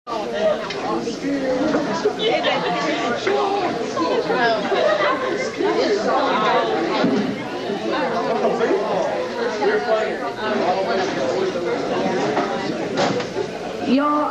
Y'all,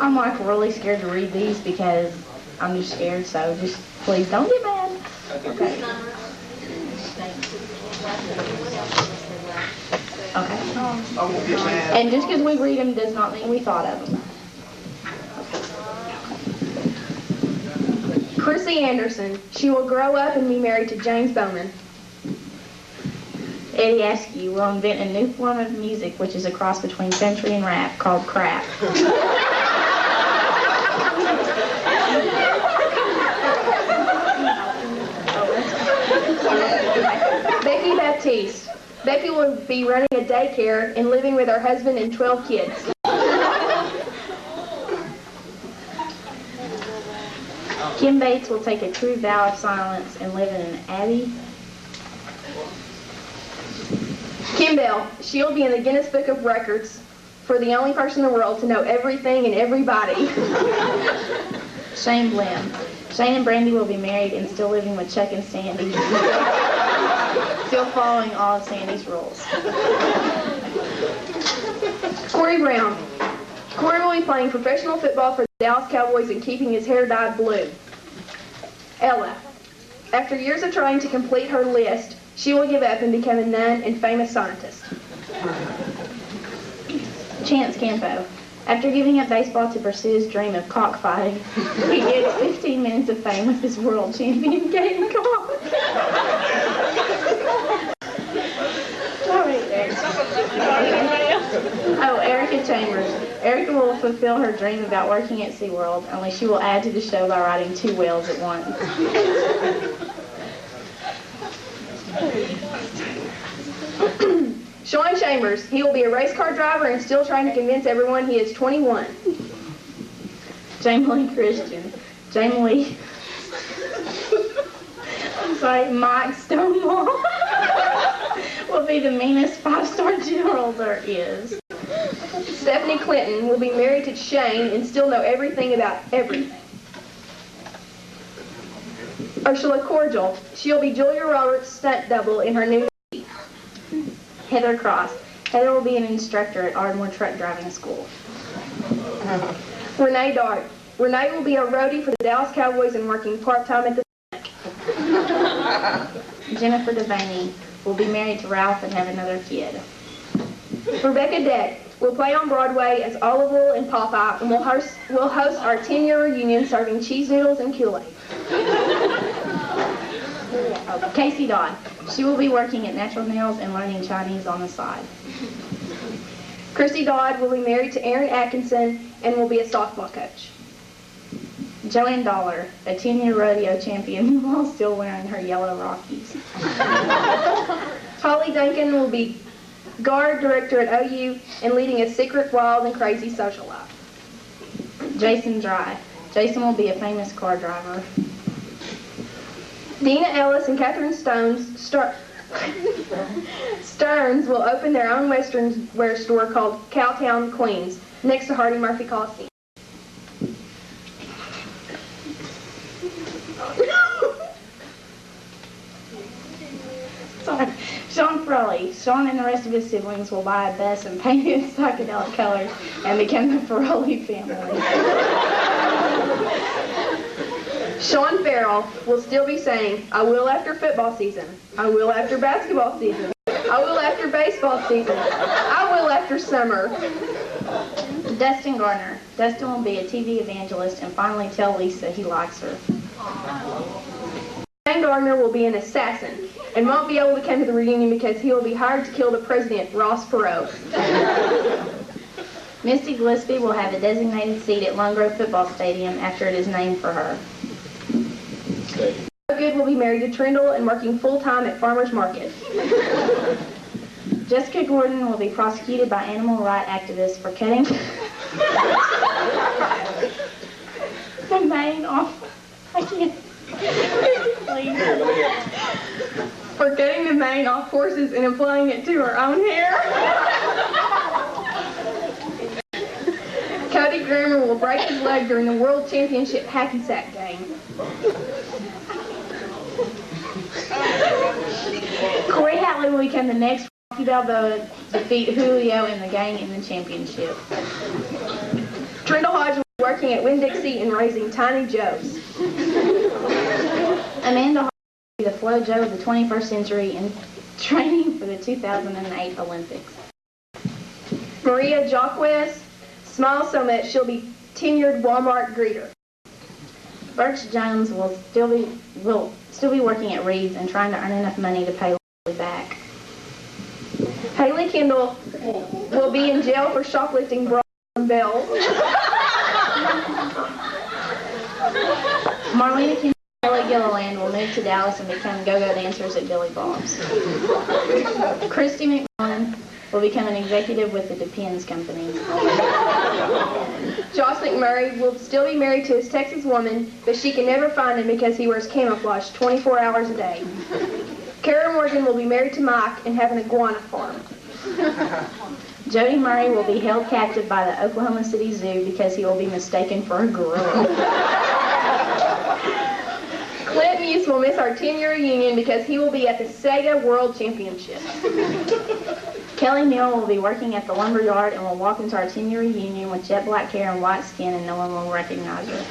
I'm like really scared to read these because I'm just scared, so just please don't get mad. Okay. Okay. And just because we read them does not mean we thought of them. Chrissy Anderson. She will grow up and be married to James Bowman. Eddie Askew will invent a new form of music which is a cross between country and rap called crap. Becky Baptiste. Becky will be running a daycare and living with her husband and 12 kids. Kim Bates will take a true vow of silence and live in an abbey. Kim Bell. She'll be in the Guinness Book of Records for the only person in the world to know everything and everybody. Shane Blim. Shane and Brandy will be married and still living with Chuck and Sandy. Still following all of Sandy's rules. Corey Brown. Corey will be playing professional football for the Dallas Cowboys and keeping his hair dyed blue. Ella. After years of trying to complete her list, she will give up and become a nun and famous scientist. Chance Campo. After giving up baseball to pursue his dream of cockfighting, he gets 15 minutes of fame with his world champion game. Come on. Oh, Erica Chambers. Erica will fulfill her dream about working at SeaWorld, only she will add to the show by riding 2 whales at once. Sean Chambers. He will be a race car driver and still trying to convince everyone he is 21. Jamie Lee Christian. Jamie Lee. I'm sorry, Mike Stonewall will be the meanest 5-star general there is. Stephanie Clinton will be married to Shane and still know everything about everything. Ursula Cordial. She'll be Julia Roberts' stunt double in her new movie. Heather Cross. Heather will be an instructor at Ardmore Truck Driving School. Renee Dart. Renee will be a roadie for the Dallas Cowboys and working part-time at the Jennifer Devaney will be married to Ralph and have another kid. Rebecca Deck will play on Broadway as Olive and Popeye and will host our 10-year reunion serving cheese doodles and Kool-Aid. Casey Dodd. She will be working at Natural Nails and learning Chinese on the side. Chrissy Dodd will be married to Aaron Atkinson and will be a softball coach. Joanne Dollar, a 10-year rodeo champion while still wearing her yellow Rockies. Holly Duncan will be guard director at OU and leading a secret, wild, and crazy social life. Jason Dry. Jason will be a famous car driver. Dina Ellis and Catherine Stearns will open their own Western wear store called Cowtown Queens next to Hardy Murphy Coliseum. Sorry. Sean Frelly. Sean and the rest of his siblings will buy a bus and paint it in psychedelic colors and become the Frelly family. Sean Farrell will still be saying, I will after football season. I will after basketball season. I will after baseball season. I will after summer. Dustin Gardner. Dustin will be a TV evangelist and finally tell Lisa he likes her. Dan Gardner will be an assassin and won't be able to come to the reunion because he will be hired to kill the president, Ross Perot. Misty Gillespie will have a designated seat at Lone Grove Football Stadium after it is named for her. Good will be married to Trindle and working full-time at Farmer's Market. Jessica Gordon will be prosecuted by animal rights activists for cutting the mane off. I can't. Please. For cutting the mane off horses and applying it to her own hair. Cody Grammer will will break his leg during the World Championship hacky sack game. Corey Hatley will become the next Rocky Balboa to defeat Julio and the gang in the championship. Trindle Hodge will be working at Winn-Dixie and raising Tiny Joes. Amanda Hart will be the Flo Jo of the 21st century and training for the 2008 Olympics. Maria Jacquez smiles so much she'll be tenured Walmart greeter. Birch Jones will still be working at Reed's and trying to earn enough money to pay Leslie back. Haley Kendall will be in jail for shoplifting bras and bells. Marlena Kendall and Kelly Gilliland will move to Dallas and become go-go dancers at Billy Bob's. Christy McMillan will become an executive with the Depends Company. Josh McMurray will still be married to his Texas woman, but she can never find him because he wears camouflage 24 hours a day. Kara Morgan will be married to Mike and have an iguana farm. Jody Murray will be held captive by the Oklahoma City Zoo because he will be mistaken for a gorilla. Clint Muse will miss our 10-year reunion because he will be at the Sega World Championships. Kelly Neal will be working at the lumber yard and will walk into our 10-year reunion with jet black hair and white skin and no one will recognize her.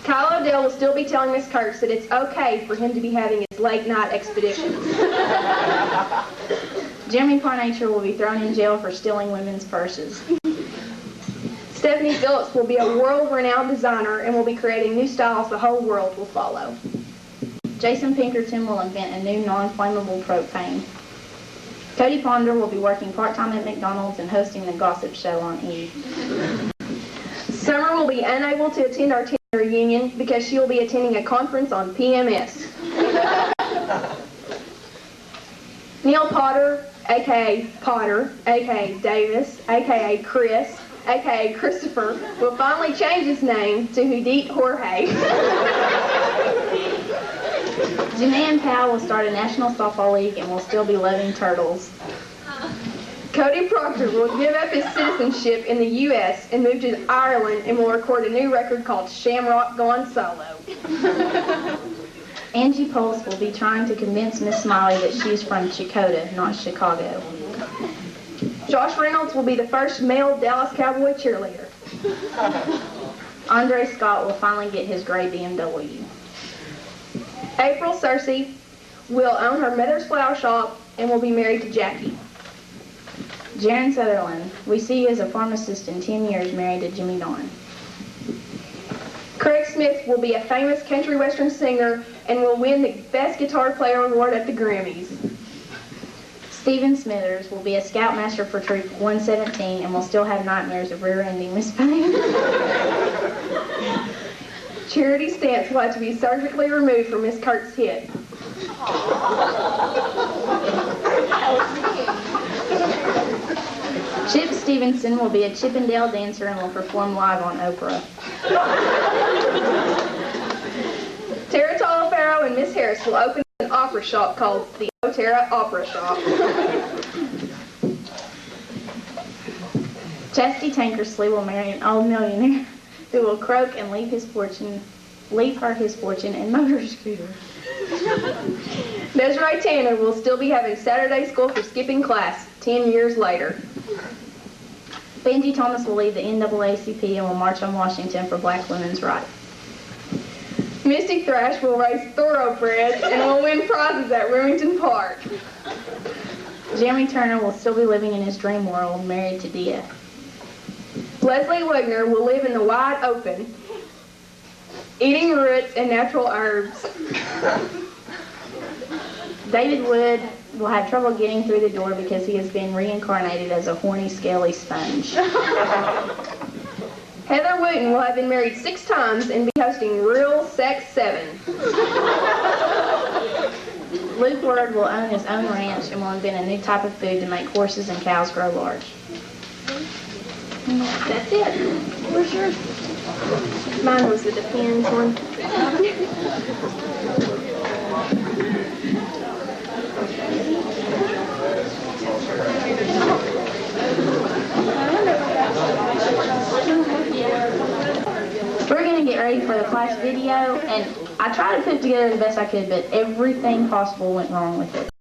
Kyle O'Dell will still be telling Miss Kurtz that it's okay for him to be having his late-night expeditions. Jeremy Parnature will be thrown in jail for stealing women's purses. Stephanie Phillips will be a world-renowned designer and will be creating new styles the whole world will follow. Jason Pinkerton will invent a new non-flammable propane. Cody Ponder will be working part-time at McDonald's and hosting the gossip show on E! Summer will be unable to attend our 10-year reunion because she will be attending a conference on PMS. Neil Potter, a.k.a. Davis, a.k.a. Chris, a.k.a. Christopher, will finally change his name to Hudit Jorge. Jananne Powell will start a national softball league and will still be loving turtles. Cody Proctor will give up his citizenship in the U.S. and move to Ireland and will record a new record called Shamrock Gone Solo. Angie Pulse will be trying to convince Miss Smiley that she's from Chakota, not Chicago. Josh Reynolds will be the first male Dallas Cowboy cheerleader. Andre Scott will finally get his gray BMW. April Searcy will own her mother's flower shop and will be married to Jackie. Jaron Sutherland, we see you as a pharmacist in 10 years married to Jimmy Don. Craig Smith will be a famous country western singer and will win the Best Guitar Player Award at the Grammys. Stephen Smithers will be a scoutmaster for Troop 117 and will still have nightmares of rear-ending Miss Payne. Charity Stance will have to be surgically removed from Miss Kurt's hip. Chip Stevenson will be a Chippendale dancer and will perform live on Oprah. Tara Talaferro and Miss Harris will open an opera shop called the O'Tara Opera Shop. Chastity Tankersley will marry an old millionaire who will croak and leave her his fortune in motor scooter. Desiree Tanner will still be having Saturday school for skipping class 10 years later. Benji Thomas will lead the NAACP and will march on Washington for black women's rights. Misty Thrash will race thoroughbreds and will win prizes at Remington Park. Jeremy Turner will still be living in his dream world, married to Dia. Leslie Wagner will live in the wide open, eating roots and natural herbs. David Wood will have trouble getting through the door because he has been reincarnated as a horny, scaly sponge. Heather Wooten will have been married 6 times and be hosting Real Sex 7. Luke Word will own his own ranch and will invent a new type of food to make horses and cows grow large. That's it. Where's yours? Mine was the Depends one. ready for the class video, and I tried to put it together the best I could, but everything possible went wrong with it.